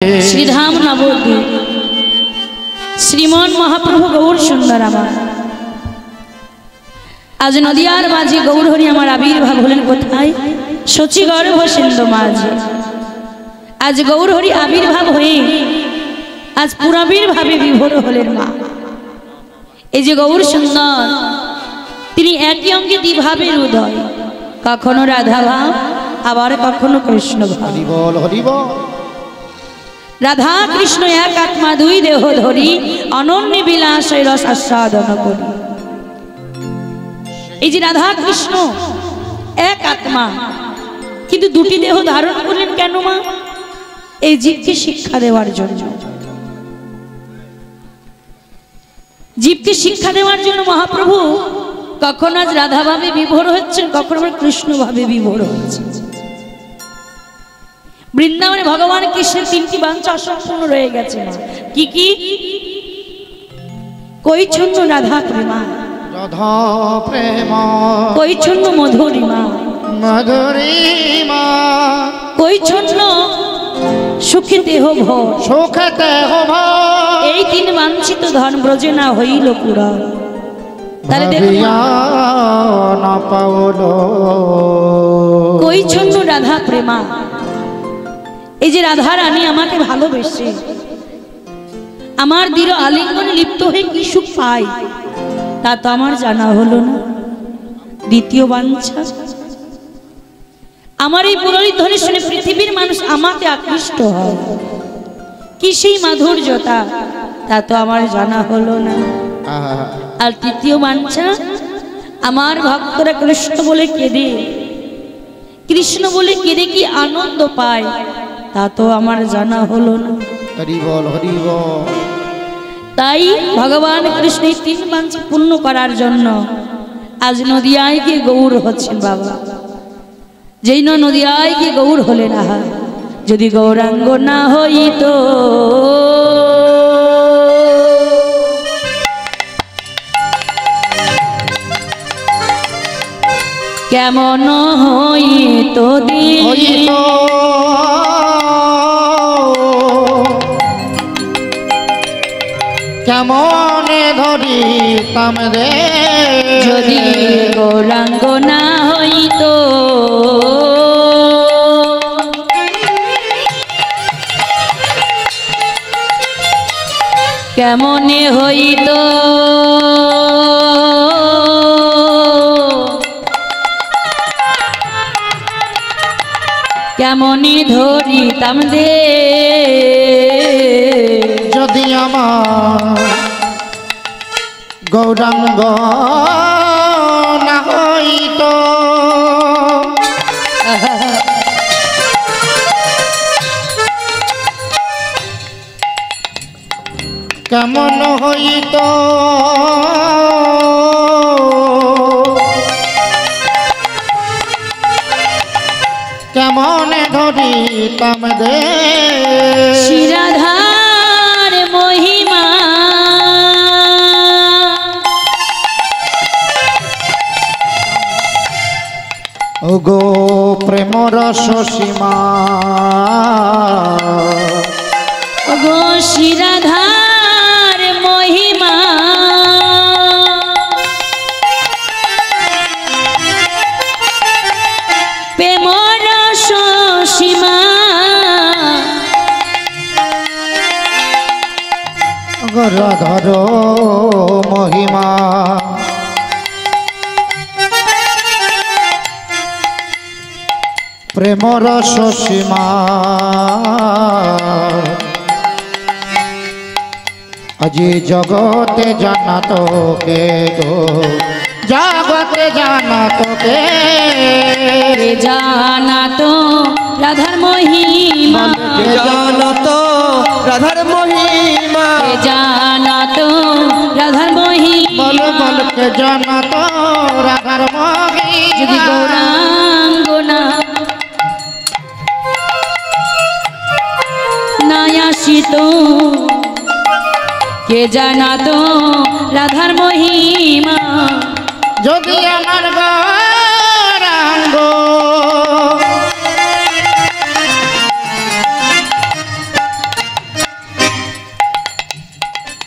श्रीधाम नवोद्वीप श्रीमान महाप्रभु गौर सुंदर आज नदियार माझे गौरहरि आमार आविर्भाव हलेन कोथाय शचीगर्भ सिंधु माझे आज गौरहरि आविर्भाव हये आज पुराविर्भावे विभोर हलेन मा এই যে গৌর সুন্দর তিনি একই অঙ্গে দ্বিভাবের উদয় কখনো রাধা ভাব আবার কখনো কৃষ্ণ ভাব হরি বল হরি বল राधा कृष्ण एक आत्मा दुई देह धरी अनन्य বিলাস रस आस्वादन करी এই যে রাধা কৃষ্ণ এক আত্মা কিন্তু দুটি দেহ ধারণ করলেন কেন মা এই জীবকে শিক্ষা দেওয়ার জন্য জীবকে শিক্ষা দেওয়ার জন্য মহাপ্রভু কখন আজ রাধা ভাবে বিভোর হচ্ছেন কখন আবার কৃষ্ণ ভাবে বিভোর হচ্ছেন বৃন্দাবনে ভগবান কৃষ্ণের তিনটি বাঞ্ছা অসম্পূর্ণ রয়ে গেছে কি কি কই ছন্ন রাধা প্রেমা রাধা প্রেমা কই ছন্ন মধুরিমা মধুরিমা কই ছন্ন সুখিতে হো ভো সুখতে হো ভো এই তিন বাঞ্ছিত ধন ব্রজে না হইল পুরা তাহলে দেখো না পাওলো কই ছন্ন রাধা প্রেমা এই যে রাধা রানী আমাকে ভালোবেসে আমার দৃঢ় আলিঙ্গনে লিপ্ত হয়ে কি সুখ পাই তা তো আমার জানা হলো না দ্বিতীয় বাঞ্ছা আমার এই মুরলী ধ্বনি শুনে পৃথিবীর মানুষ আমাকে আকৃষ্ট হয় কি সেই মাধুর্যতা তা তো আমার জানা হলো না আর তৃতীয় বাঞ্ছা আমার ভক্তরা কৃষ্ণ বলে কেঁদে কৃষ্ণ বলে কেঁদে কি আনন্দ পায় তা তো আমার জানা হলো না হরি বল হরি বল তাই ভগবান কৃষ্ণ তিন বাঞ্ছা পূর্ণ করার জন্য আজ নদিয়ায় গিয়ে গৌর হচ্ছেন বাবা যেই নদিয়ায় গিয়ে গৌর হলেন আহা যদি গৌরাঙ্গ না হইত কেমন হইত দিন কেমনে ধরিতাম রে যদি গৌরাঙ্গ না হইত কেমনে হইত কেমনে ধরিতাম দে যদি আমার গৌরাঙ্গ না হইত কেমন হইত কেমনে ধরিতাম দে শিরাধার মহিমা ওগো প্রেম রস সীমা ওগো শিরাধার মহিমা প্রেম রস সীমা গরধর মহিমা প্রেম রস সীমা আজি জগতে জানা তোকে গো জগতে জানা তোকে জানা তো রাধার মহিমা জানা তো রাধার মহিমা জানা তো রাধার মহিমা বল বলকে জানা তো রাধার মহিমা যদি গৌরাঙ্গ না আসিত কে জানা তো রাধার মহিমা যদি আমার গৌরাঙ্গ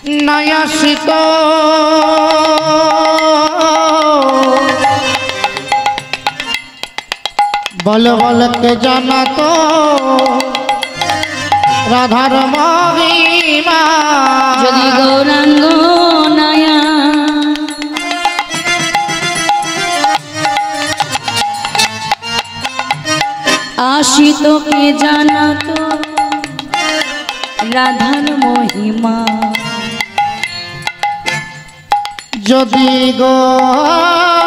নয়াসিত বল বল কে জানাতো রাধার মহিমা যদি গৌরাঙ্গ নায়া আশিত কে জানাতো রাধার মহিমা যদি গৌরাঙ্গ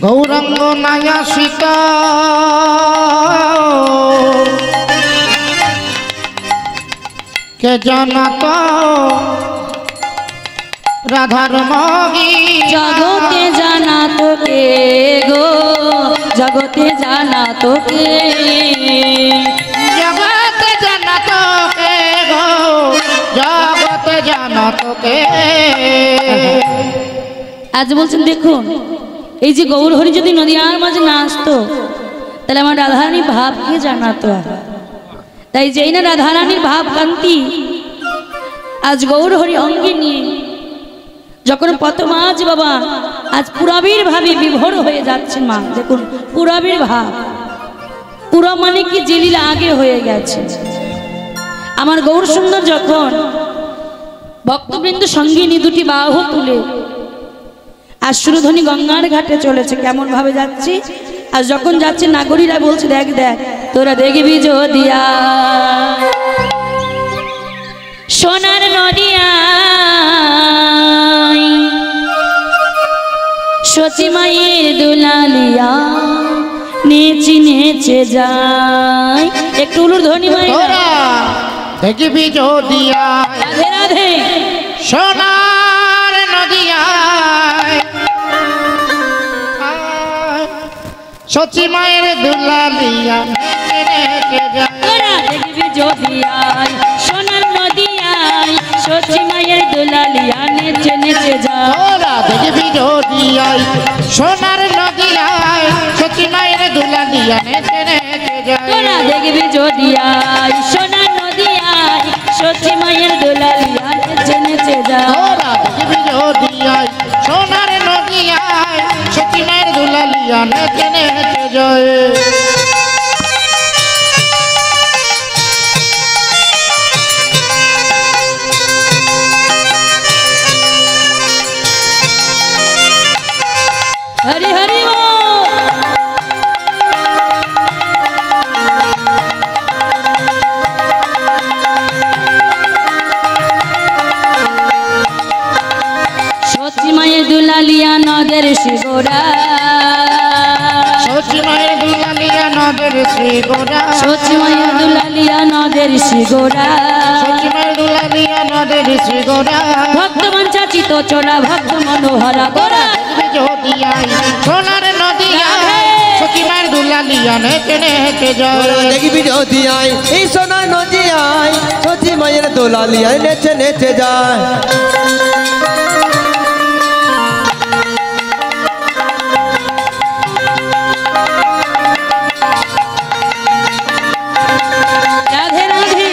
গৌরাঙ্গ নায়াসিত কে জানাতো রাধার মহিমা জগতে জানা তোকে গো জগতে জানা তোকে জগতে জানাতো কে গো জগতে জানাতো কে আজ বলছেন দেখুন এই যে গৌরহরি যদি নদিয়ার মাঝে না আসতো তাহলে আমার রাধারানীর ভাবকে জানাতো তাই যেই না রাধারানীর ভাব কান্তি আজ গৌরহরি অঙ্গে নিয়ে যখন পতমাজ বাবা আজ পুরাবীর ভাবে বিভোর হয়ে যাচ্ছে মা দেখুন পুরাবীর ভাব পুরা মানে কি জেলিলা আগে হয়ে গেছে আমার গৌর সুন্দর যখন ভক্তবৃন্দ সঙ্গে নিয়ে দুটি বাহু তুলে আর সুরধ্বনি গঙ্গার ঘাটে চলেছে কেমন ভাবে যাচ্ছি আর যখন যাচ্ছে নাগরীরা বলছে দেখ দেখ তোরা দেখবি যদিয়া সোনার নদিয়া সচি মায়ের দুলালিয়া নেচে নেচে যায় একটু উলুর ধ্বনি মায়েরা দেখবি যদিয়া রাধে রাধে সোনার নদিয়ায় সচি মায়ের দুলালিয়া নেচে যায় তোরা দেখবি যদিয়ায় সোনার নদিয়ায় সচি মায়ের দুলালিয়া নেচে নেচে যায় তোরা দেখবি যদিয়ায় সোনার নদিয়ায় সচি মায়ের দুলালিয়া নেচে নেচে যায় তোরা দেখবি যদিয়ায় সোনার নদিয়ায় সচি মায়ের দুলালিয়া নেচে নেচে যায় তোরা দেখবি যদিয়ায় সোনার নদিয়ায় সচি মায়ের দুলালিয়া নেচে নেচে যায় हरि हरि ओ সচি মায়ের দুলালিয়া নদের শিগোরা সচি মায়ের দুলালিয়া নদের শিগোরা সচি মায়ের দুলালিয়া নদের শিগোরা সচি মায়ের দুলালিয়া নদের শিগোরা ভক্তমান চাচিত চোরা ভক্ত মনোহরা গোরা যদিয়ায় সোনার নদিয়ায় সচি মায়ের দুলালিয়া নেচে নেচে যায় দেখবি যদিয়ায় এই সোনার নদিয়ায় সচি মায়ের দোলালিয়ায় নেচে নেচে যায় রাধে রাধে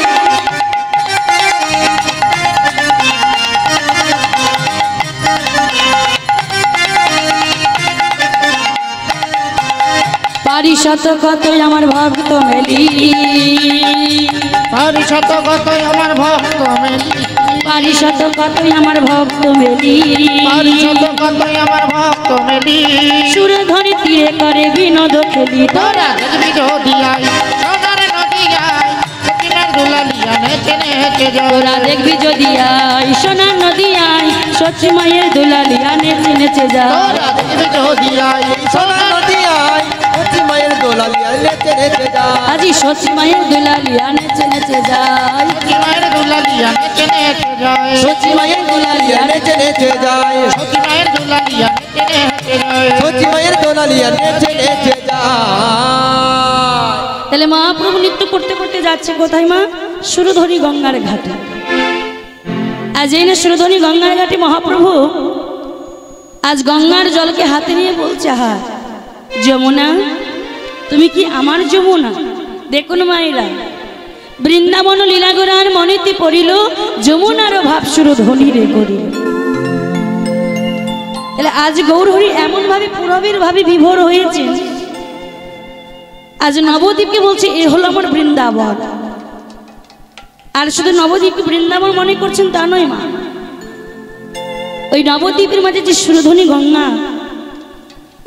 পারি শত কতই আমার ভক্ত মেলি আর শত কতই আমার ভক্ত মেলি পারি শত কতই আমার ভক্ত মেলি আর শত কতই আমার ভক্ত মেলি সুরে ধরি তীরে করে বিনোদ খেলি তোরা দেখবি যদিয়ায় সোনার নদিয়ায় সচি মায়ের দুলালিয়া নেচে নেচে যায় তোরা দেখবি যদি আই সোনার নদী আই সচি মায়ের দুলালিয়া নেচে নেচে যা তোরা দেখবি যদিয়ায় সোনার নদিয়ায় সচি মায়ের দোলালিয়ায় নেচে নেচে যায় আজি সচি মায়ের দুলালিয়া নেচে নেচে যায় সচি মায়ের দুলালিয়া নেচে নেচে যায় সচি মায়ের দুলালিয়া নেচে নেচে যায় সচি মায়ের দুলালিয়া নেচে নেচে যায় সচি মায়ের দোলালিয়া নেচে নেচে যায় তাহলে মহাপ্রভু নৃত্য করতে করতে যাচ্ছে কোথায় মা সুরধরি গঙ্গার ঘাটে আজ এই না সুরধরি গঙ্গার ঘাটে মহাপ্রভু আজ গঙ্গার জলকে হাতে নিয়ে বলছে হা যমুনা তুমি কি আমার যমুনা দেখুন মায়েরা, বৃন্দাবন লীলাগরার মনেতে পড়িল, যমুনারও ভাব সুর ধ্বনি রে করিল। তাহলে আজ গৌরহরি এমন ভাবে পুরবের ভাবে বিভোর হয়েছে, আজ নবদ্বীপকে বলছে এ হলো আমার বৃন্দাবন। আর শুধু নবদ্বীপকে বৃন্দাবন মনে করছেন তা নয় মা, ওই নবদ্বীপের মাঝে যে সুরধ্বনি গঙ্গা,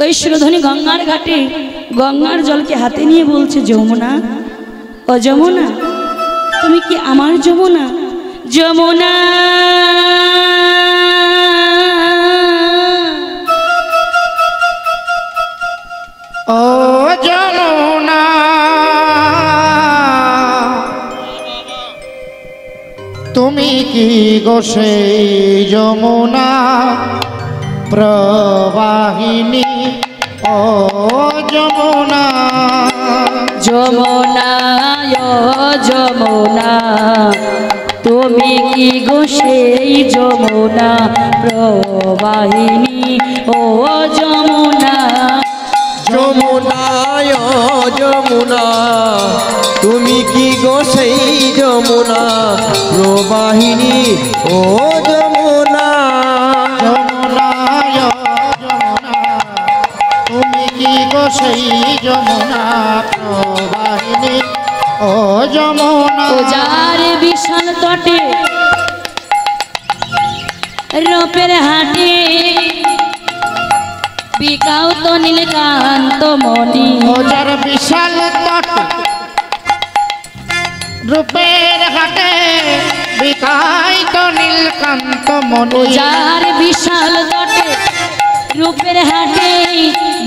ওই সুরধ্বনি গঙ্গার ঘাটে গঙ্গার জলকে হাতে নিয়ে বলছে, যমুনা ও যমুনা, তুমি কি আমার যমুনা? যমুনা ও যমুনা, তুমি কি গো সেই যমুনা প্রবাহিনী? ও যমুনা, যমুনা ও যমুনা, তুমি কি গো সেই যমুনা প্রবাহিনী? ও যমুনা, যমুনা ও যমুনা, তুমি কি গো সেই যমুনা প্রবাহিনী? ও যমুনা, যমুনা ও যমুনা, তুমি কি গো সেই যমুনা প্রবাহিনী? ও যমুনা, ও যার বিশাল তটে রূপের হাটে বিকাও তো নীলকান্ত মণি। ও যার বিশাল তট রূপের হাটে বিকাই তো নীলকান্ত ও মণি। যার বিশাল তটে রূপের হাটে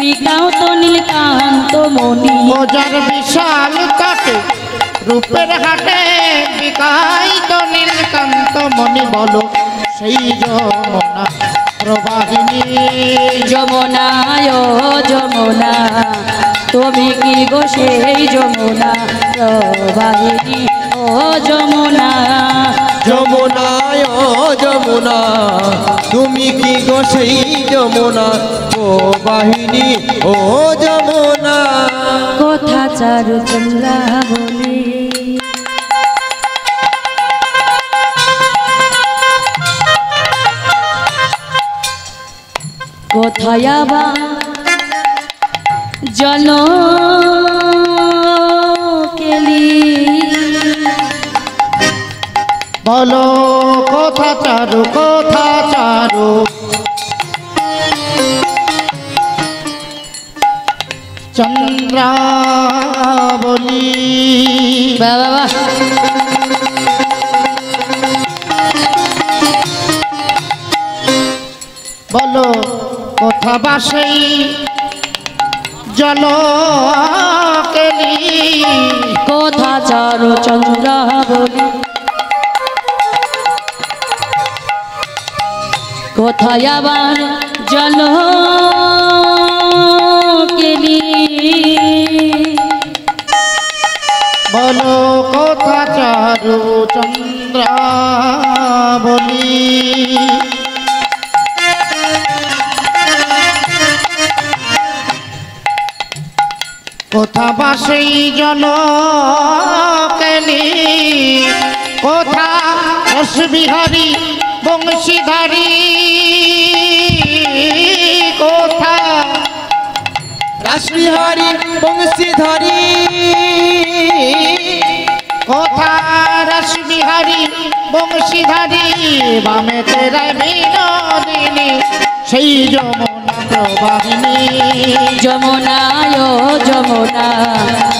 বিকাও তো নীলকান্ত মণি। ও যার বিশাল তটে রূপের হাটে বিকাই তো নীলকান্ত মণি। বলো সেই যমুনা প্রবাহিনী? যমুনা ও যমুনা, তুমি কি গো সেই যমুনা প্রবাহিনী? ও যমুনা, যমুনা ও যমুনা, তুমি কি গো সেই যমুনা প্রবাহিনী? ও যমুনা, কথা চারু চন্দ্রা বলে কোথায় আবার জন কেলি? বলো কথা চারু, কথা চারু, চন্দ্রাবলী। বাবা বাবা, বলো কথা বাসেই জল কেলি? কথা চারু চন্দ্রা বলি, কোথায় আবার জল কেলি? বলো কথা চারু চন্দ্রাবলী। কোথা বাসেই জল কেলি? কোথা রসবিহারী বংশীধারী? কোথা রাসবিহারী বংশীধারী? কোথা রসবিহারী বংশীধারী? বামে তেরা বিনোদিনী সেই যমুনা প্রবাহিনী। যমুনা ও যমুনা,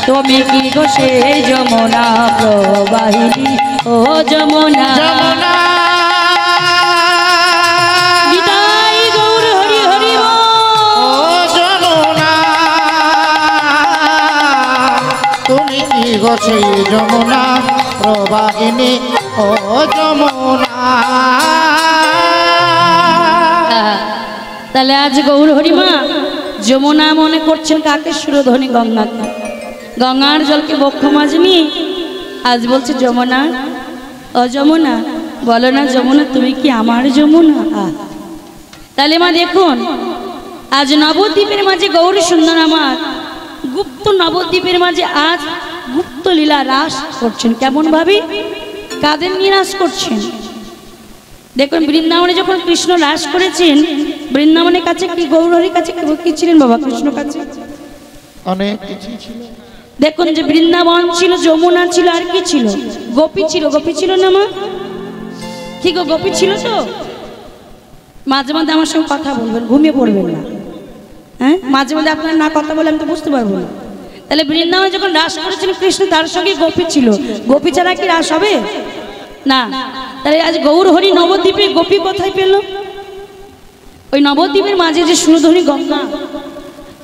তুমি কি গো সেই যমুনা প্রবাহিনী? ও যমুনা, যমুনা, নিতাই গৌর হরি হরি ও যমুনা, তুমি কি গো সেই যমুনা প্রবাহিনী? ও যমুনা। তাহলে আজ গৌর হরিমা যমুনা মনে করছেন কাকে? সুরধ্বনি গঙ্গাকে। গঙ্গার জলকে বক্ষ মাঝে নিয়ে আজ বলছে, যমুনা ও যমুনা, বলো না যমুনা, তুমি কি আমার যমুনা? তাহলে মা দেখুন, আজ নবদ্বীপের মাঝে গৌর সুন্দর আমার গুপ্ত নবদ্বীপের মাঝে আজ গুপ্ত লীলা রাস করছেন। কেমন ভাবে, কাদের নিয়ে রাস করছেন? দেখুন বৃন্দাবনে যখন কৃষ্ণ রাস করেছেন, বৃন্দাবনের কাছে কি গৌরহরির কাছে কি ছিলেন বাবা? কৃষ্ণ কাছে অনেক কিছু ছিল। দেখুন যে বৃন্দাবন ছিল, যমুনা ছিল, আর কি ছিল? গোপী ছিল। গোপী ছিল না মা? কি গো, গোপী ছিল তো? মাঝে মাঝে আমার সঙ্গে কথা বলবেন, ঘুমিয়ে পড়বেন না। হ্যাঁ, মাঝে মাঝে আপনার না কথা বলে আমি তো বুঝতে পারবো না। তাহলে বৃন্দাবনে যখন রাস করেছিলেন কৃষ্ণ, তার সঙ্গে গোপী ছিল। গোপী ছাড়া কি রাস হবে? না। তাহলে আজ গৌরহরি নবদ্বীপে গোপী কোথায় পেল? ওই নবদ্বীপের মাঝে যে সুরধনী গঙ্গা,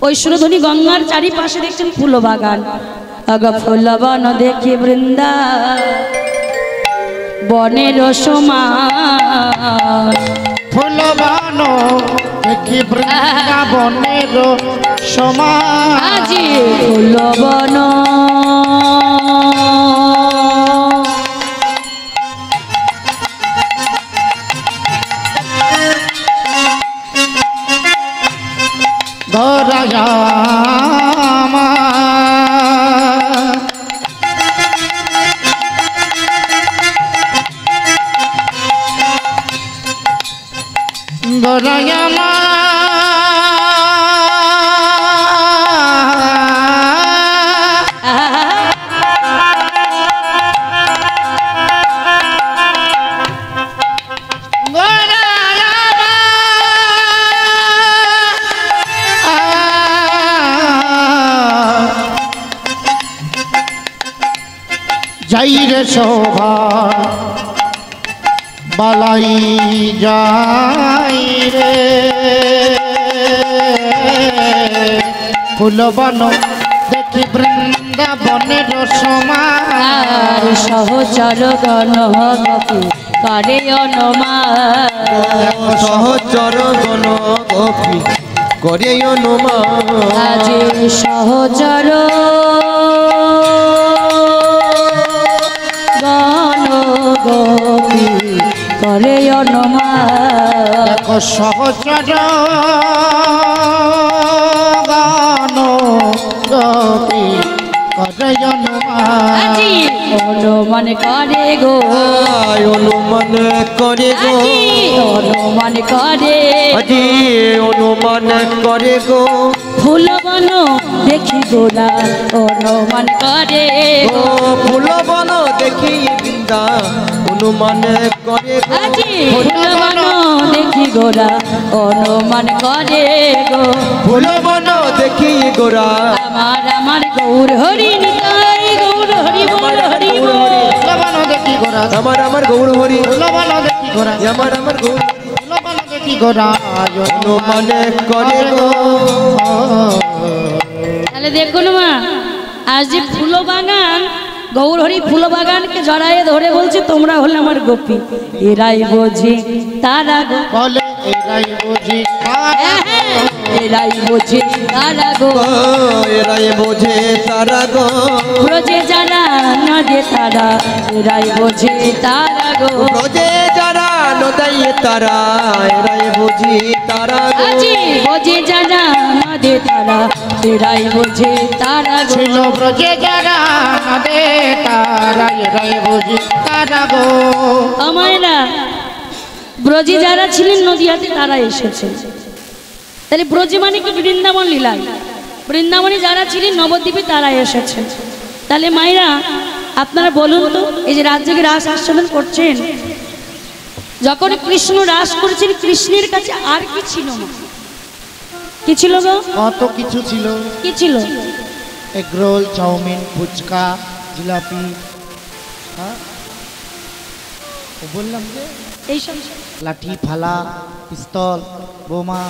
ওই সুরধনী গঙ্গার চারিপাশে দেখছেন ফুল বাগান। ফুলবন দেখি বৃন্দা বনের সমান, ফুলবন দেখি বৃন্দাবনের সমান। আজি ফুলবন ধরায়ামা ধরায়ামা যাই রে শোভা বালাই যাই রে ফুলবন দেখি বৃন্দাবনের সমান। সহচর গণ গোপী করে অনুমান, সহচর গণ গোপী করে অনুমান। আজি সহচর গণ গোপী করে অনুমান। দেখো সহচর গান গোপী করে আজি অনুমান করে গো, অনুমান করে গো, অনুমান করে, আজি অনুমান করে গো। ফুলবন দেখি গোলা অনুমান করে ও ফুলবন দেখি বৃন্দা অনুমান করে গো। আজি ফুলবন দেখি গোলা অনুমান করে গো। ফুলবন দেখি গোরা আমার গৌর হরি নিতাই, গৌর হরি বল হরি বল। ফুলবন দেখি গোরা আমার গৌর হরি, ফুলবন দেখি গোরা আমার গৌর ফুলবন দেখি গোরা অনুমান করে গো। তাহলে দেখুন মা, আজ যে ফুল বাগান, গৌর হরি ফুল বাগানকে জড়াইয়ে ধরে বলছে তোমরা হলে আমার গোপী, এরাই বোঝে তারা গো, বলে এরাই বুঝি এরাই বোঝে তারা গো, এরাই বোঝে তারা গো। ব্রজে যারা নদে তারা, এরাই বোঝে তারা গো। ব্রজে যারা নদাইয়ে তারা, এরাই বুঝি তারা গো। আজি বোঝে যারা নদে তারা, এরাই বোঝে তারা গো। ছিল ব্রজে যারা নদে তারা এরাই বুঝি তারা গো। আমায়রা ব্রজে যারা ছিলেন নদিয়াতে তারা এসেছে। তাহলে ব্রজে মানে কি? বৃন্দাবন লীলায় বৃন্দাবনে যারা ছিলেন নবদ্বীপে তারা এসেছেন। তাহলে মায়েরা আপনারা বলুন তো, এই যে রাজ্যকে রাস আস্বাদন করছেন, যখন কৃষ্ণ রাস করেছেন কৃষ্ণের কাছে আর কি ছিল না? কি ছিল গো? কত কিছু ছিল। কি ছিল? এগরোল, চাউমিন, ফুচকা, জিলাপি, হ্যাঁ ও বললাম যে এইসব লাঠি, ফালা, পিস্তল, বোমা।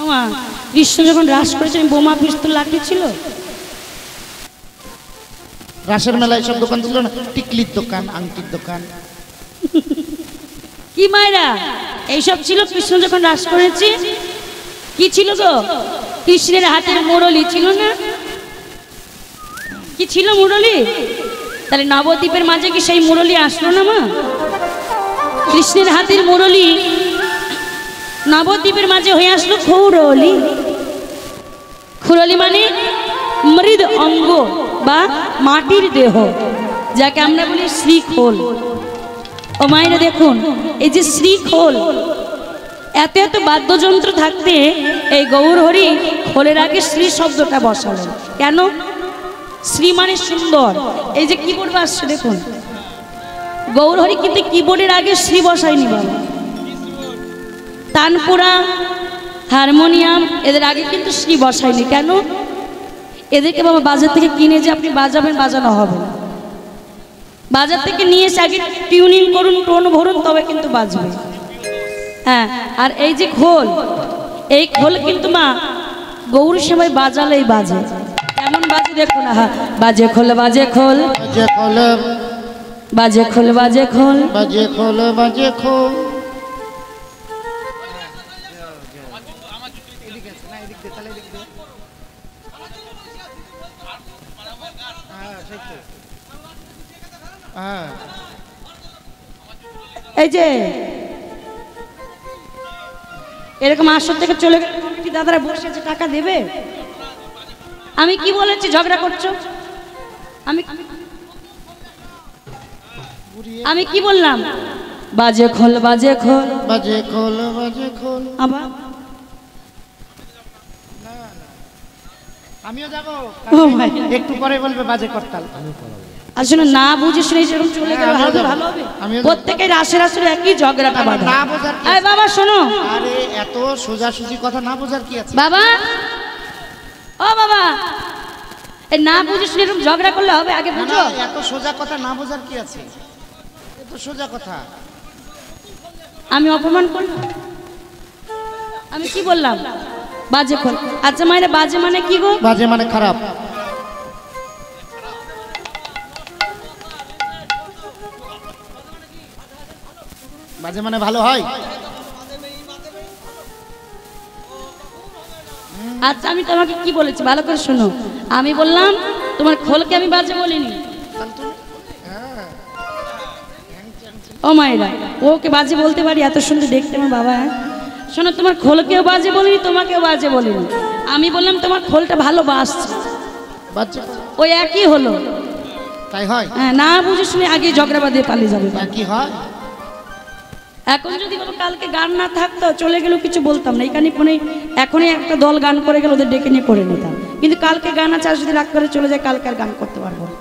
আমা কৃষ্ণ যখন রাস করেছেন বোমা পিস্তল লাঠি ছিল? রাসের মেলায় সব দোকান ছিল না, টিকলির দোকান, আংটির দোকান। কি মায়েরা এইসব ছিল কৃষ্ণ যখন রাস করেছে? কি ছিল গো? কৃষ্ণের হাতের মুরলি ছিল না? কি ছিল মুরলি? তাহলে নবদ্বীপের মাঝে কি সেই মুরলি আসলো না মা? কৃষ্ণের হাতের মুরলি নবদ্বীপের মাঝে হয়ে আসলো খুরলি। খুরলি মানে মৃদ অঙ্গ, বা মাটির দেহ, যাকে আমরা বলি শ্রীখোল। ও মায়েরা দেখুন, এই যে শ্রীখোল, এত এত বাদ্যযন্ত্র থাকতে এই গৌরহরি খোলের আগে শ্রী শব্দটা বসালেন কেন? শ্রী মানে সুন্দর। এই যে কিবোর্ড বাজছে দেখুন, গৌরহরি কিন্তু কিবোর্ডের আগে শ্রী বসায়নি বাবা। তানপুরা, হারমোনিয়াম এদের আগে কিন্তু শ্রী বসায়নি কেন? এদেরকে বাবা বাজার থেকে কিনে যে আপনি বাজাবেন, বাজানো হবে না। বাজার থেকে নিয়ে এসে আগে টিউনিং করুন, টোন ভরুন, তবে কিন্তু বাজবে। হ্যাঁ, আর এই যে খোল, এই খোল কিন্তু মা গৌর সেবাই বাজালেই বাজে। কেমন বাজে দেখুন, বাজে খোল বাজে খোল বাজে খোল বাজে খোল বাজে খোল বাজে খোল বাজে খোল। এই যে এরকম আসর থেকে চলে গেলে কি দাদারা বসে আছে, টাকা দেবে? আমি কি বলেছি ঝগড়া করছো? আমি কি বললাম? বাজে খোল বাজে খোল বাজে খোল বাজে খোল। আবার আমিও যাবো, ও ভাই, একটু পরে বলবে বাজে করতাল। আসলে না বুঝে শুনে সেরকম চলে গেলে ভালো ভালো হবে। প্রত্যেকের রাসের আসলে একই ঝগড়াটা বাঁধা। না বোঝার কি? এই বাবা শোনো, আরে এত সোজাসুজি কথা না বোঝার কি আছে? বাবা, ও বাবা, এই না বুঝে শুনে এরকম ঝগড়া করলে হবে? আগে বুঝো। এত সোজা কথা না বোঝার কি আছে? এত সোজা কথা। আমি অপমান করলাম? আমি কি বললাম? বাজে খোল। আচ্ছা মায়েরা, বাজে মানে কি গো? বাজে মানে খারাপ। বাজে মানে ভালো হয়। আচ্ছা আমি তোমাকে কি বলেছি ভালো করে শোনো। আমি বললাম তোমার খোলকে আমি বাজে বলিনি। ও মায়েরা, ওকে বাজে বলতে পারি, এত সুন্দর দেখতে আমার বাবা। শোনো, তোমার খোলকেও বাজে বলিনি, তোমাকেও বাজে বলিনি। আমি বললাম তোমার খোলটা ভালো বাজছে, ওই একই হলো। তাই হয়? হ্যাঁ, না বুঝে শুনে আগে ঝগড়া বাঁধিয়ে পালিয়ে যাবে। কি হয়? এখন যদি কোনো কালকে গান না থাকতো, চলে গেলেও কিছু বলতাম না। এখানে ফোনে এখনই একটা দল গান করে গেলে ওদের ডেকে নিয়ে করে নিতাম। কিন্তু কালকে গান আছে, আর যদি রাগ করে চলে যায়, কালকে আর গান করতে পারবো না।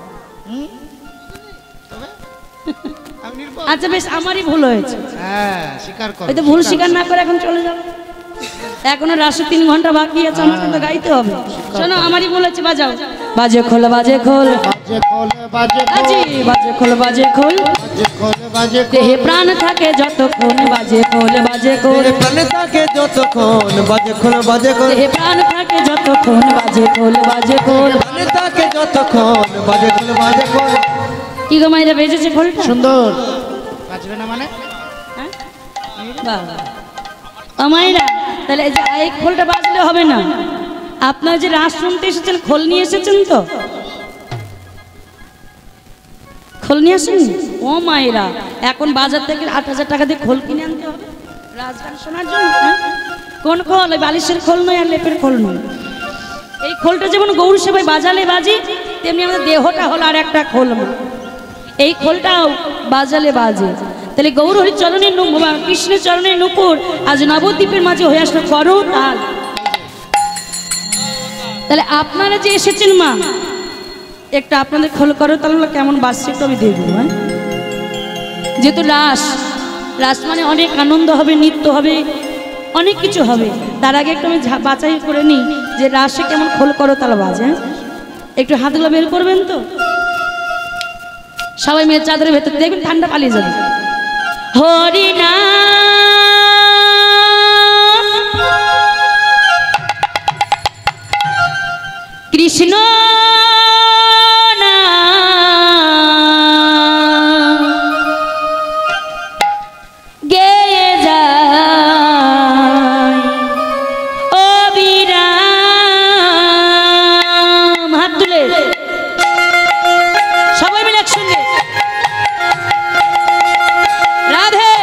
আচ্ছা বেশ, আমারই ভুল হয়েছে। হ্যাঁ, স্বীকার করো। হয়তো ভুল স্বীকার না করে এখন চলে যাবে। এখনো রাসে 3 ঘন্টা বাকি আছে, আমাকে তো গাইতে হবে। শোনো, আমারই বলেছে, বাজাও। বাজে খোল বাজে খোল বাজে খোল বাজে খোল আজি বাজে খোল বাজে খোল বাজে খোল বাজে খোল। দেহে প্রাণ থাকে যতক্ষণ বাজে খোল বাজে খোল। প্রাণ থাকে যতক্ষণ বাজে খোল বাজে খোল। দেহে প্রাণ থাকে যতক্ষণ বাজে খোল বাজে খোল। প্রাণ থাকে যতক্ষণ বাজে খোল বাজে খোল। কি গো মাইরা, বেজেছে খোলটা? সুন্দর। বাজবে না মানে? বাবা ও মাইরা, তাহলে এই খোলটা বাজলে হবে না। আপনারা যে রাস শুনতে এসেছেন, খোল নিয়ে এসেছেন তো? খোল নিয়ে আসেন? ও মায়েরা, এখন বাজার থেকে 8,000 টাকা দিয়ে খোল কিনে আনতে হবে রাজগান শোনার জন্য। কোন খোল? ওই বালিশের খোল নয়, আর লেপের খোল নয়। এই খোলটা যেমন গৌর সেবায় বাজালে বাজি, তেমনি আমাদের দেহটা হলো আর একটা খোল। এই খোলটাও বাজালে বাজে। তাহলে গৌর হরি চরণের কৃষ্ণের চরণের নুপুর আজ নবদ্বীপের মাঝে হয়ে আসলো করো তাল। তাহলে আপনারা যে এসেছেন মা, একটা আপনাদের খোল করো তাহলে কেমন বাজছে একটু আমি দেখবো। হ্যাঁ, যেহেতু রাস, রাস মানে অনেক আনন্দ হবে, নৃত্য হবে, অনেক কিছু হবে। তার আগে একটু আমি বাছাই করে নিই যে রাসে কেমন খোল করো তাল বাজে। একটু হাতগুলো বের করবেন তো সবাই মিলে, চাদরের ভেতর দেখবেন ঠান্ডা পালিয়ে যাবে। হরি নাম কৃষ্ণ নাম গেয়ে যায় অবিরাম। হাত তুলে সবাই মিলে একসঙ্গে রাধে।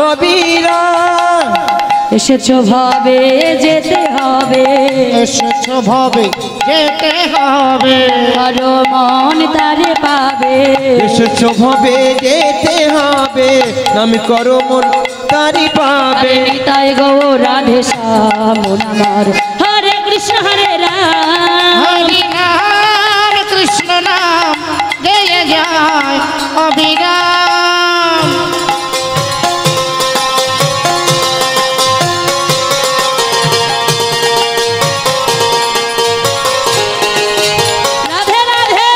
অবিরাম। এসেছো ভাবে যেতে হবে, এসেছো ভবে যেতে হবে, করো মন তারে পাবে। এসেছো ভবে যেতে হবে, নাম করো মন তারি পাবে। তাই গো রাধে শ্যাম আমার, হরে কৃষ্ণ হরে রাম। হরি নাম কৃষ্ণ নাম গেয়ে যায় অবিরাম। রাধে রাধে।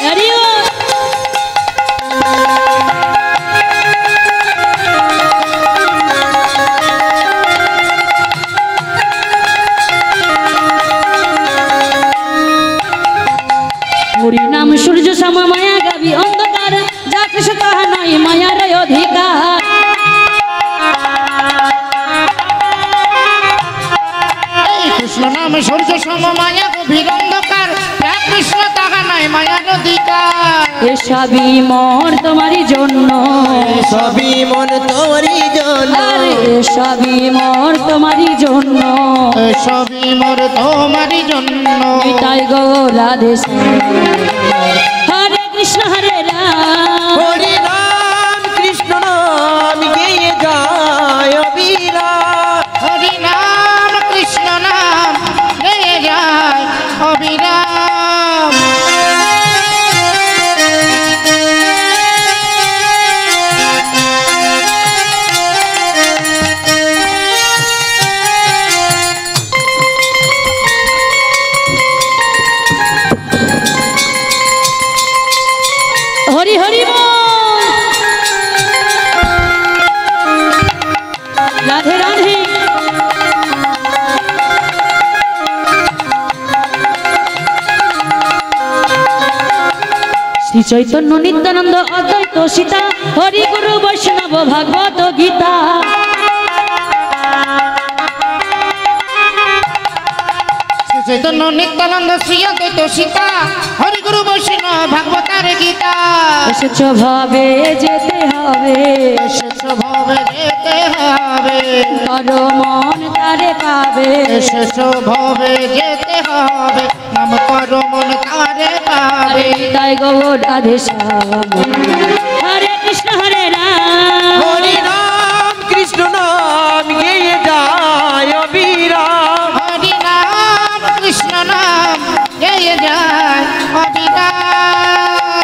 হরি বল। হরি নাম সূর্য সম মায়া গাবি অন্ধকার, যা কৃষ্ণ তাহা নাই মায়ার অধিকার। এই কৃষ্ণ নাম সূর্য সম মায়া গভীর অন্ধকার, যা কৃষ্ণ তাহা নাই মায়ার অধিকার। এসবই মোর তোমারই জন্য, সবই মন তোমারই জন্য, আরে এসবই মোর তোমারই জন্য। সবই মোর তোমারই জন্য। তাই গো রাধে শ্যাম, হরে কৃষ্ণ হরে রাম। হরি নাম কৃষ্ণ নাম গেয়ে যায় অবিরাম। হরি নাম কৃষ্ণ নাম গেয়ে যায় অবিরাম। হরি হরি বল। রাধে রাধে। শ্রী চৈতন্য নিত্যানন্দ অদ্বৈত সীতা, হরি গুরু বৈষ্ণব ভাগবত গীতা। শ্রী চৈতন্য নিত্যানন্দ শ্রী অদ্বৈত সীতা, হরি গুরু বৈষ্ণব ভাগবতার গীতা। এসেছো ভাবে যেতে হবে, এসেছো ভবে যেতে হবে, করো মন তারে পাবে। এসেছো ভবে যেতে হবে, নাম করো মন তারে পাবে। তাই গো রাধে শ্যাম, হরে কৃষ্ণ হরে রাম। হরি নাম কৃষ্ণ নাম গেয়ে যায় অবিরাম। হরি নাম কৃষ্ণ নাম গেয়ে যায় অবিরাম।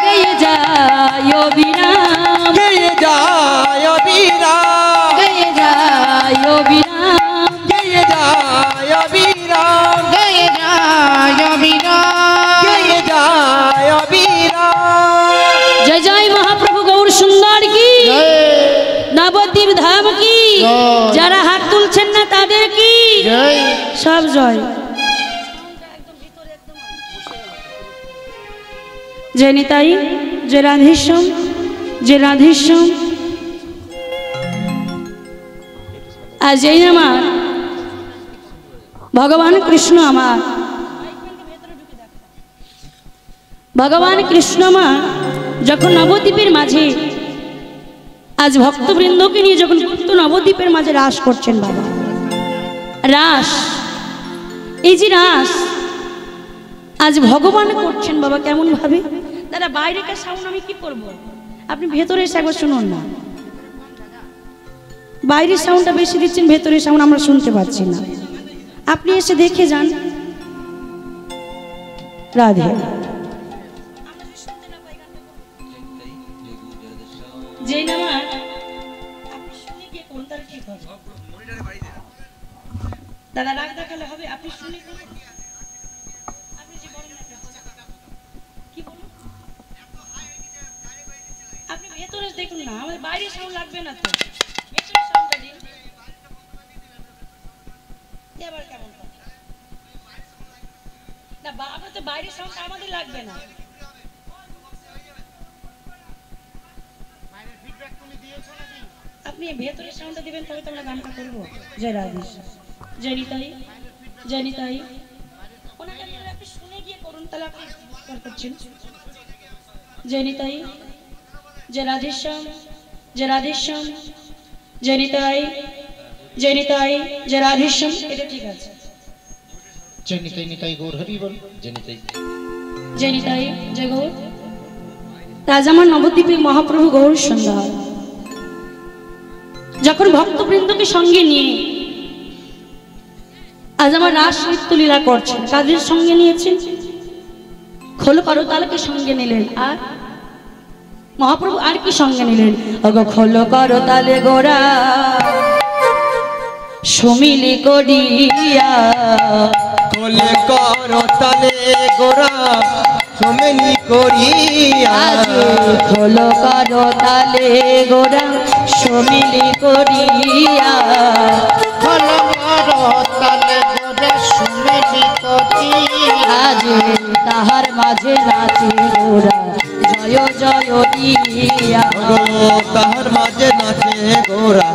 গেয়ে যায় অবিরাম, গেয়ে যায় অবিরাম। গেয়ে যায় অবিরাম। গেয়ে যায় অবিরাম। গেয়ে যায় অবিরাম। গেয়ে যায় অবিরাম। জয় জয় মহাপ্রভু গৌর সুন্দর কি, জয় নবদ্বীপ ধাম কি, জয়। যারা হাত তুলছেন না তাদের কি, জয়। সব জয়। জয় নিতাই, জয় রাধেশ্যাম, জয় রাধেশ্যাম। আজ এই আমার ভগবান কৃষ্ণ আমার, ভগবান কৃষ্ণ মা যখন নবদ্বীপের মাঝে আজ ভক্তবৃন্দকে নিয়ে যখন গুপ্ত নবদ্বীপের মাঝে রাস করছেন বাবা, রাস, এই যে রাস আজ ভগবান করছেন বাবা কেমন ভাবে। দাদা বাইরেকার সাউন্ড আমি কি করব, আপনি ভেতরে এসে একবার শুনুন না। বাইরের সাউন্ডটা বেশি দিচ্ছেন, ভেতরের সাউন্ড আমরা শুনতে পাচ্ছি না। আপনি এসে দেখে যান। রাধে। যে নামা আপনি শুনে গিয়ে কোনটা ঠিক হবে দাদা, রাগ দেখালে হবে। আপনি শুনে আপনি যে বলেন না কি বলুন, আপনি ভেতরে দেখুন না, আমাদের বাইরে সাউন্ড লাগবে না তো, ভেতরে সাউন্ডটা দিন। এবার কেমন কথা না, আমরা তো বাইরে সাউন্ড আমাদের লাগবে না। আপনি ভেতরে সাউন্ডটা দিবেন তবে তো আমরা গানটা করবো। জয় রাধেশ, জয় নিতাই, জয় নিতাই। ওনাকে তাহলে আপনি বার করছেন। জয় নিতাই, জয় রাধেশ্যাম, জয় রাধেশ্যাম, জয় নিতাই, জয় নিতাই, জয় রাধেশ্যাম, এটা ঠিক আছে। জয় নিতাই নিতাই গৌর হরি বল। জয় নিতাই, জয় নিতাই, জয় গৌর। আজ আমার নবদ্বীপে মহাপ্রভু গৌর সুন্দর যখন ভক্তবৃন্দকে সঙ্গে নিয়ে আজ আমার রাস নৃত্য লীলা করছেন, কাদের সঙ্গে নিয়েছেন? খোল করতালকে সঙ্গে নিলেন, আর মহাপ্রভু আর কি সঙ্গে নিলেন? ওগো খোল করতালে গোরা সমিলি করিয়া, খোলে করতালে গোরা সমিলি করিয়া, খোল করতালে গোরা সমিলি করিয়া, তালে গোরে সুমেলি করিয়া, আজ তাহার মাঝে নাচে গোরা জয় জয় দিয়া। তাহার মাঝে নাচে গোরা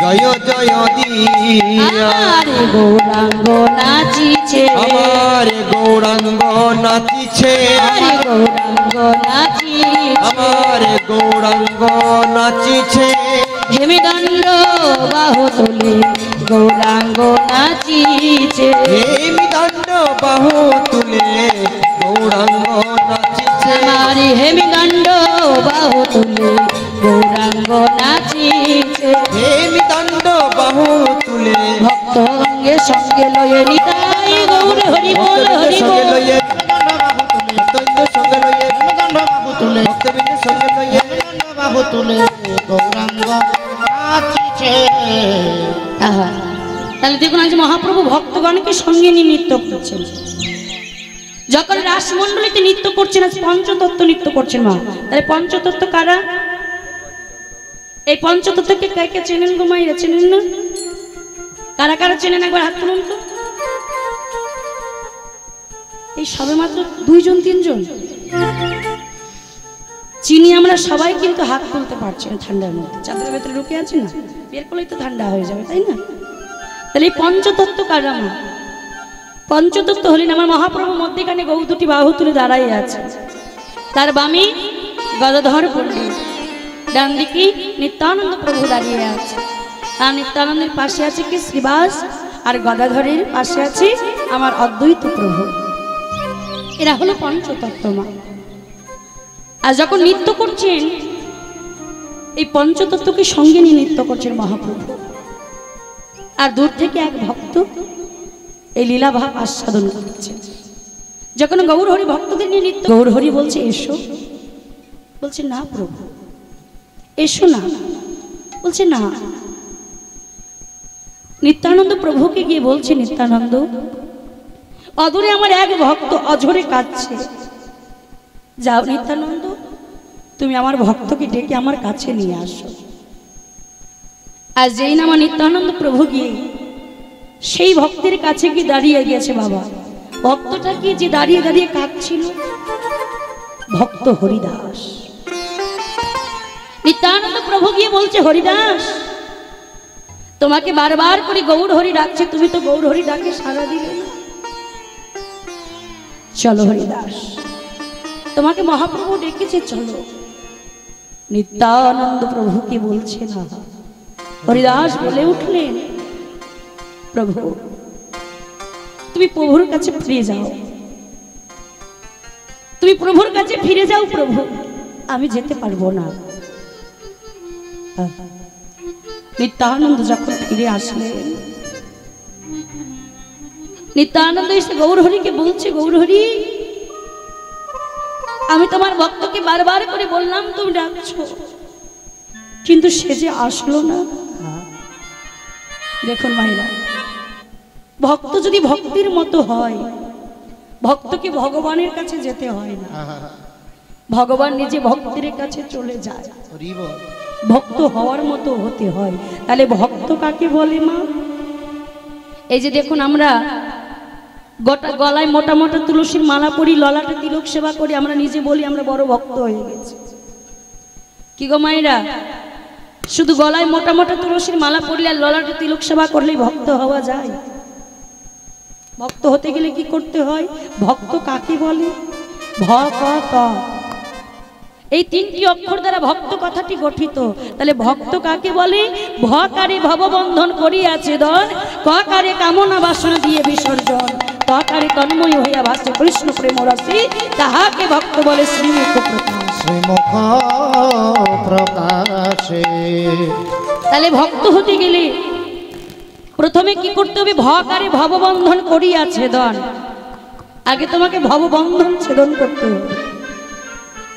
জয় জয় দিয়া। আমার গৌরাঙ্গ নাচিছে, আমার গৌরাঙ্গ নাচিছে, আমার গৌরাঙ্গ নাচিছে, আমার গৌরাঙ্গ নাচিছে। হেমিদণ্ড বাহু তুলে গৌরাঙ্গ নাচিছে, হেমিদণ্ড বাহু তুলে গৌরাঙ্গ নাচিছে। আমার হেমিদণ্ড বাহু তুলে গৌরাঙ্গ নাচিছে। হেমিদণ্ড বাহু তুলে ভক্ত অঙ্গে সঙ্গে লয়ে নিতাই গৌর হরি বল, হরি সঙ্গে বল। লইয়ে ভক্তবৃন্দ সঙ্গে লইয়ে দণ্ড বাহু তুলে, ভক্তবৃন্দ সঙ্গে লইয়ে দণ্ড বাহু তুলে গৌরাঙ্গ নাচিছে। আহা, তাহলে দেখুন আজ মহাপ্রভু ভক্তগণকে সঙ্গে নিয়ে নৃত্য করছেন। যখন রাসমণ্ডলীতে নৃত্য করছেন, আজ পঞ্চতত্ত্ব নৃত্য করছেন মা। তাহলে পঞ্চতত্ত্ব কারা? এই পঞ্চতত্ত্বকে কে কে চেনেন গো মাইরা? চেনেন না? কারা কারা চেনেন একবার হাত তুলুন তো। এই সবে মাত্র 2 জন 3 জন চিনি আমরা সবাই, কিন্তু হাত তুলতে পারছি না ঠান্ডার মধ্যে। চাদরের ভেতরে ঢুকে আছি না, বের করলেই তো ঠান্ডা হয়ে যাবে, তাই না? তাহলে এই পঞ্চতত্ত্ব কারা মা? পঞ্চতত্ত্ব হলেন আমার মহাপ্রভু মধ্যেখানে গৌ দুটি বাহু তুলে দাঁড়াই আছে, তার বামে গদাধর পণ্ডিত, ডান দিকে নিত্যানন্দ প্রভু দাঁড়িয়ে আছে। আর নিত্যানন্দের পাশে আছে কি শ্রীবাস, আর গদাধরের পাশে আছে আমার অদ্বৈত প্রভু। এরা হলো পঞ্চতত্ত্ব মা। আর যখন নৃত্য করছেন, এই পঞ্চতত্ত্বকে সঙ্গে নিয়ে নৃত্য করছেন মহাপ্রভু। আর দূর থেকে এক ভক্ত এই লীলাভাব আস্বাদন করছে। যখন গৌরহরি ভক্তদের নিয়ে নৃত্য, গৌরহরি বলছে এসো, বলছে না প্রভু এসো না, বলছে না। নিত্যানন্দ প্রভুকে গিয়ে বলছে, নিত্যানন্দ অদূরে আমার এক ভক্ত অঝরে কাঁদছে, যাও নিত্যানন্দ তুমি আমার ভক্তকে ডেকে আমার কাছে নিয়ে আসো। আর যেই না আমার নিত্যানন্দ প্রভু গিয়ে সেই ভক্তের কাছে গিয়ে দাঁড়িয়ে গেছে, বাবা ভক্তটা কি যে দাঁড়িয়ে দাঁড়িয়ে কাঁদছিল? ভক্ত হরিদাস। নিত্যানন্দ প্রভু গিয়ে বলছে, হরিদাস তোমাকে বারবার করে গৌর হরি ডাকছে, তুমি তো গৌর হরি ডাকে সাড়া দিলে না। চলো হরিদাস, তোমাকে মহাপ্রভু ডেকেছে, চলো। নিত্যানন্দ প্রভুকে বলছে না। হরিদাস বলে উঠলেন, প্রভু তুমি প্রভুর কাছে ফিরে যাও, তুমি প্রভুর কাছে ফিরে যাও প্রভু, আমি যেতে পারবো না। নিত্যানন্দ যখন ফিরে আসলেন, নিত্যানন্দ এসে গৌরহরিকে বলছে, গৌরহরি আমি তোমার ভক্তকে বারবার করে বললাম তুমি ডাকছো, কিন্তু সে যে আসলো না। দেখুন মায়েরা, ভক্ত যদি ভক্তির মতো হয়, ভক্তকে ভগবানের কাছে যেতে হয় না, ভগবান নিজে ভক্তের কাছে চলে যায়। ভক্ত হওয়ার মতো হতে হয়। তাহলে ভক্ত কাকে বলে মা? এই যে দেখুন আমরা গোটা গলায় মোটা মোটা তুলসীর মালা পরি, ললাটে তিলক সেবা করি, আমরা নিজে বলি আমরা বড় ভক্ত হয়ে গেছি। কি গো মায়েরা, শুধু গলায় মোটা মোটা তুলসীর মালা পড়লে আর ললাটে তিলক সেবা করলেই ভক্ত হওয়া যায়? ভক্ত হতে গেলে কি করতে হয়? ভক্ত কাকে বলে? ভ ক ত, এই তিনটি অক্ষর দ্বারা ভক্ত কথাটি গঠিত। তাহলে ভক্ত কাকে বলে? ভকারে ভববন্ধন করিয়াছে দন, ককারে কামনা বাসনা দিয়ে বিসর্জন, তকারে তন্ময় হইয়া ভাসে কৃষ্ণ প্রেম রসে, তাহাকে ভক্ত বলে শ্রীমুখ প্রকাশ। শ্রীমুখ প্রকাশে। তাহলে ভক্ত হতে গেলে প্রথমে কি করতে হবে? ভকারে ভববন্ধন করিয়াছে দন, আগে তোমাকে ভববন্ধন ছেদন করতে হবে।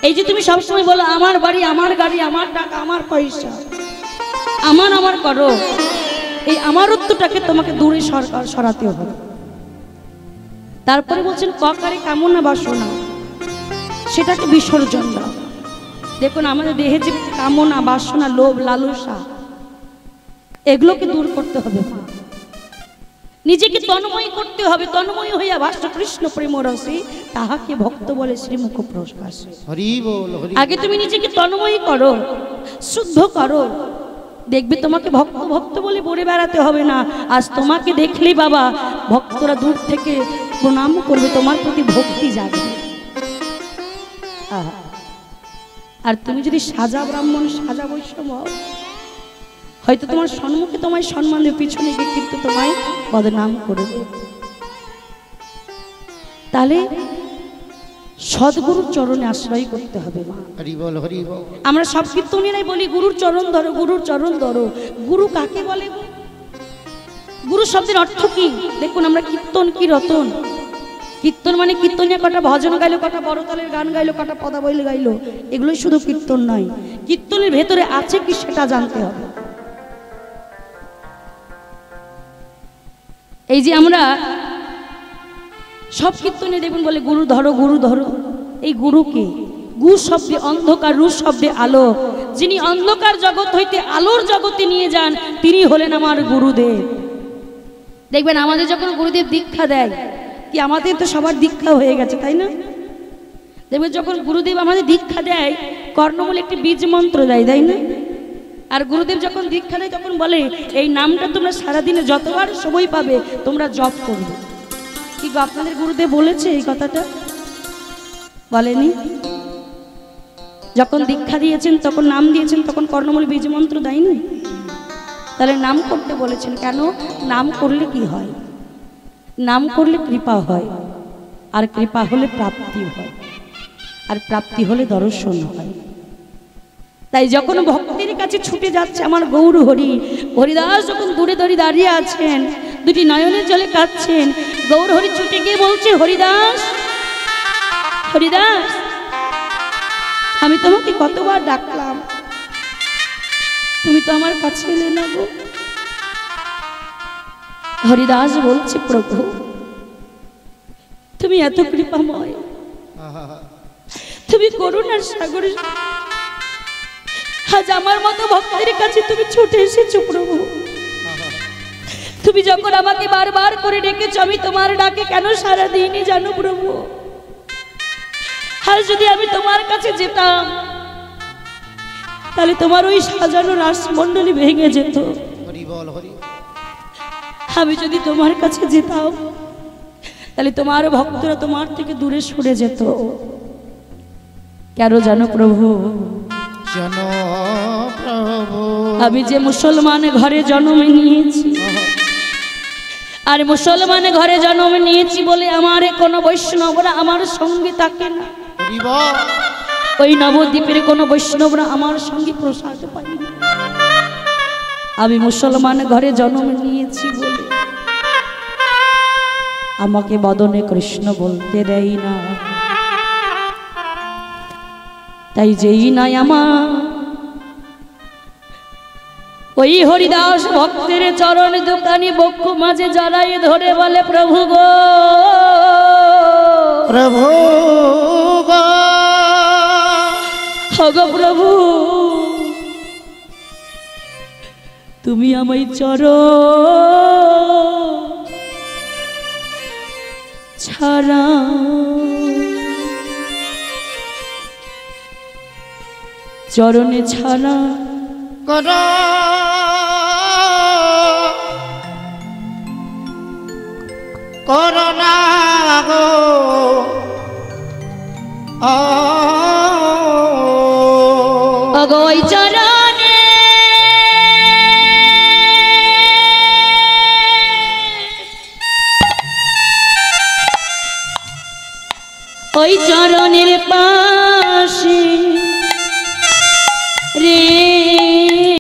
এই যে তুমি সবসময় বলো আমার বাড়ি, আমার গাড়ি, আমার টাকা, আমার পয়সা, আমার আমার করো, এই আমারত্বটাকে তোমাকে দূরে সরাতে হবে। তারপরে বলছেন ককারে কামনা বাসনা, সেটাকে বিসর্জন দাও। দেখুন আমাদের দেহে যে কামনা বাসনা, লোভ লালসা, এগুলোকে দূর করতে হবে, নিজেকে তন্ময় করতে হবে। তন্ময় হইয়া ভাস্য কৃষ্ণ প্রেম রসে, তাহাকে ভক্ত বলে শ্রীমুখ প্রকাশ। হরি বল হরি। আগে তুমি নিজেকে তন্ময় করো, শুদ্ধ করো, দেখবে তোমাকে ভক্ত ভক্ত বলে বলে বেড়াতে হবে না। আজ তোমাকে দেখলেই বাবা ভক্তরা দূর থেকে প্রণাম করবে, তোমার প্রতি ভক্তি জাগবে। আর তুমি যদি সাজা ব্রাহ্মণ, সাজা বৈষ্ণব হও, হয়তো তোমার সম্মুখে তোমায় সম্মান দেবে, পিছনে গিয়ে কিন্তু তোমায় বদনাম করবে। তাহলে সদ্গুরুর চরণে আশ্রয় করতে হবে মা। হরি বল হরি বল। আমরা সব কীর্তনীরাই বলি গুরুর চরণ ধরো, গুরুর চরণ ধরো। গুরু কাকে বলে? গুরু শব্দের অর্থ কি? দেখুন আমরা কীর্তন কি রতন, কীর্তন মানে কীর্তনিয়া কটা ভজন গাইলো, কটা বড়তালের গান গাইলো, কটা পদাবলী গাইলো, এগুলোই শুধু কীর্তন নয়। কীর্তনের ভেতরে আছে কি সেটা জানতে হবে। এই যে আমরা সব কীর্তনে দেখুন বলে গুরু ধরো, গুরু ধরো। এই গুরুকে, গু শব্দে অন্ধকার, রু শব্দে আলো, যিনি অন্ধকার জগৎ হইতে আলোর জগতে নিয়ে যান, তিনি হলেন আমার গুরুদেব। দেখবেন আমাদের যখন গুরুদেব দীক্ষা দেয়, কি আমাদের তো সবার দীক্ষা হয়ে গেছে তাই না? দেখবেন যখন গুরুদেব আমাদের দীক্ষা দেয়, কর্ণমূলে একটি বীজ মন্ত্র দেয়, তাই না? আর গুরুদেব যখন দীক্ষা দেয় তখন বলে এই নামটা তোমরা সারাদিনে যতবার সময় পাবে তোমরা জপ করবে। কি গো আপনাদের গুরুদেব বলেছে এই কথাটা? বলেনি? যখন দীক্ষা দিয়েছেন, তখন নাম দিয়েছেন, তখন কর্ণমূলে বীজ মন্ত্র দেয়নি? তাহলে নাম করতে বলেছেন কেন? নাম করলে কি হয়? নাম করলে কৃপা হয়, আর কৃপা হলে প্রাপ্তি হয়, আর প্রাপ্তি হলে দর্শন হয়। তাই যখন ভক্তের কাছে ছুটে যাচ্ছে আমার গৌর হরি, হরিদাস যখন দূরে দূরে দাঁড়িয়ে আছেন, দুটি নয়নের জলে কাঁদছেন, গৌর হরি ছুটে গিয়ে বলছে হরিদাস, হরিদাস আমি তোমাকে কতবার ডাকলাম, তুমি তো আমার কাছে এলে না গো। হরিদাস বলছে প্রভু তুমি এত কৃপাময়, তুমি করুণার সাগরে, আজ আমার মতো ভক্তের কাছে তুমি ছুটে এসেছো প্রভু। তুমি যখন আমাকে বারবার করে ডেকেছো, আমি তোমার ডাকে কেন সারা দিইনি জানো প্রভু? আর যদি আমি তোমার কাছে যেতাম তাহলে তোমার ওই সাজানো রাসমণ্ডলী ভেঙে যেত। আমি যদি তোমার কাছে যেতাম তাহলে তোমার ভক্তরা তোমার থেকে দূরে সরে যেত। কেন জানো প্রভু? আমি যে মুসলমান ঘরে জন্ম নিয়েছি, আর মুসলমান ঘরে জন্ম নিয়েছি বলে আমার কোনো বৈষ্ণবরা আমার সঙ্গে থাকে না। ওই নবদ্বীপের কোনো বৈষ্ণবরা আমার সঙ্গে প্রসাদ পাই না। আমি মুসলমান ঘরে জন্ম নিয়েছি বলে আমাকে বদনে কৃষ্ণ বলতে দেয় না। তাই যেই নাই আমার ওই হরিদাস ভক্তের চরণ দোকানি বক্ষ মাঝে জড়াই ধরে বলে প্রভু গো, প্রভু গো, গো প্রভু তুমি আমায় চরণ ছাড়া চরণে ছাড়া কর করোনা গো ওই চরণে ওই চরণের পা